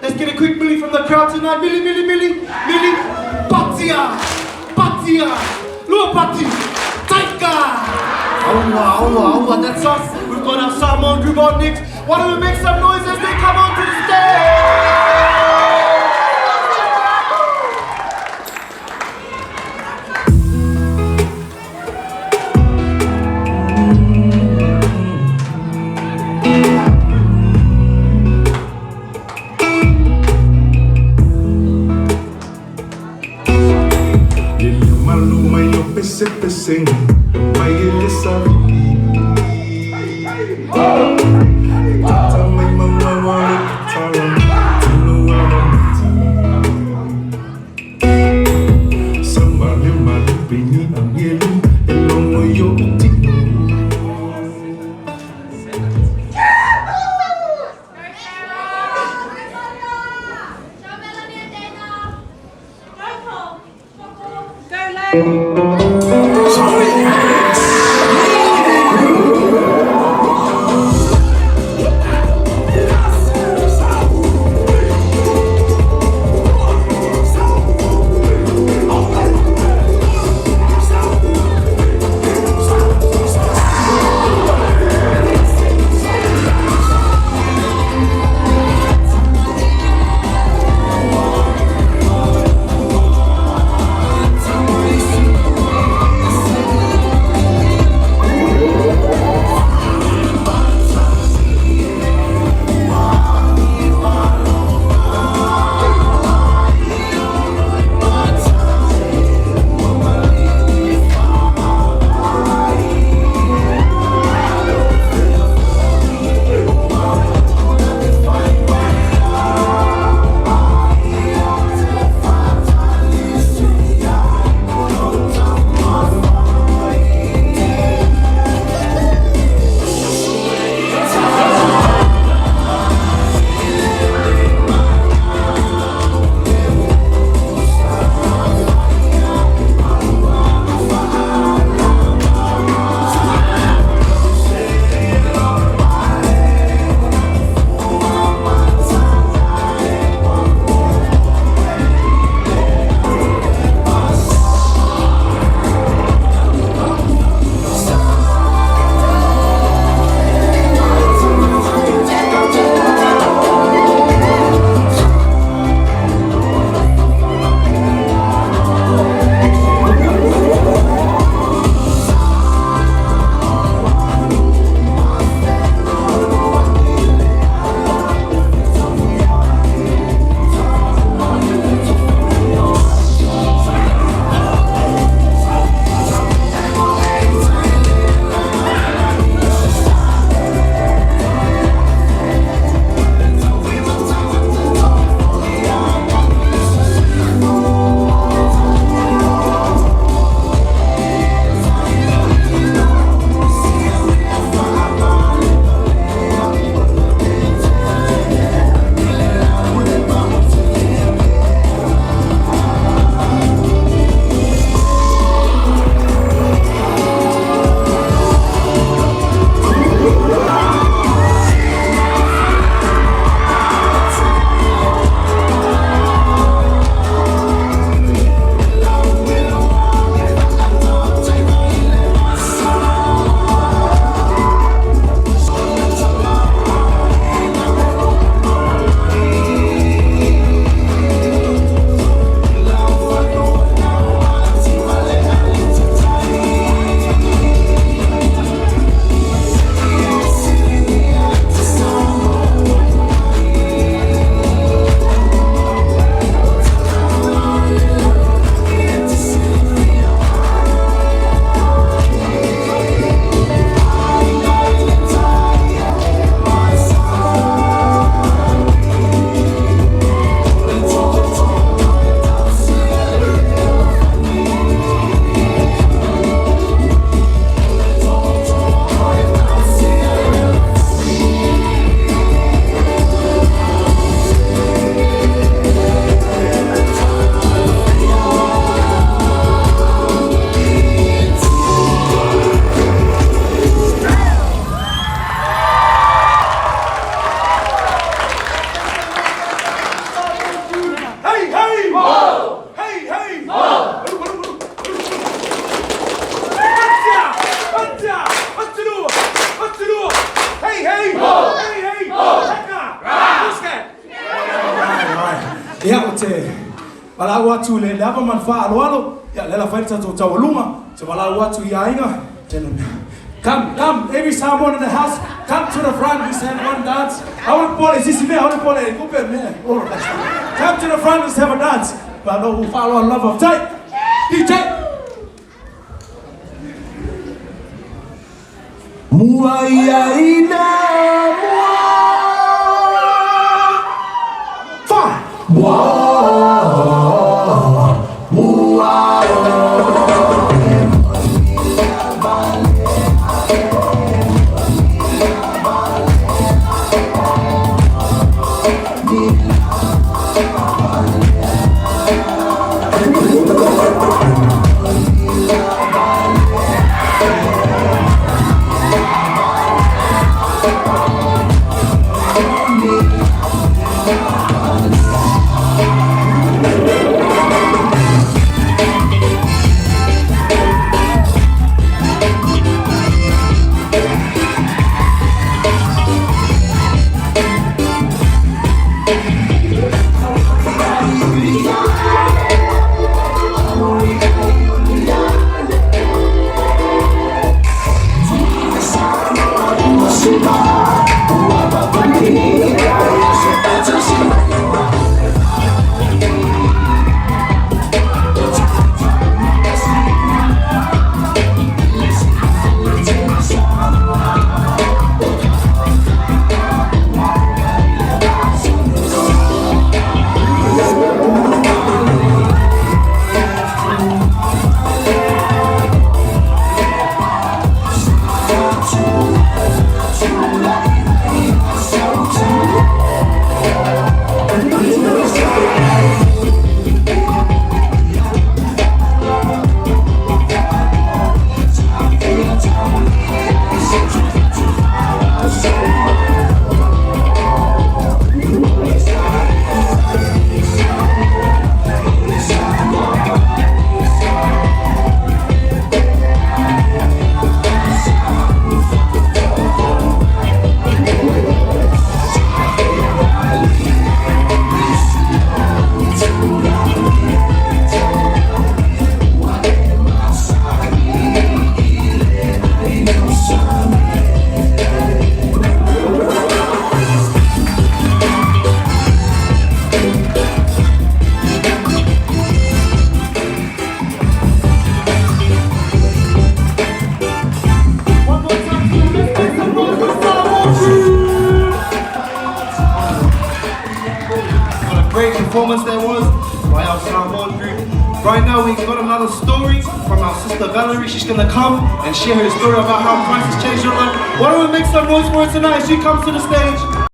Let's get a quick Billy from the crowd tonight. Billy, Billy, Billy, Billy. Patia, Patia, Lua Pati, Taika. Oh, that's us. We've got our Samoan group on next. Why don't we make some noise as they come onto the stage? Pesing, may ilisabi. Tata may mawawala tarang tuluwanan natin. Sa malim-malim pingi ang yelo, ilong mo yung tino. te Malau watu le lava manfa alwalo ya lela faita to tawaluma so malau watu ya inga come every Samoan in the house come to the front let's have one dance I want to is this me I want to coupe me come to the front let's have a dance but no who follow love of tight DJ Muayaina Great performance there was by our Samoan group. Right now we've got another story from our sister Valerie. She's gonna come and share her story about how Christ has changed her life. Why don't we make some noise for her tonight as she comes to the stage?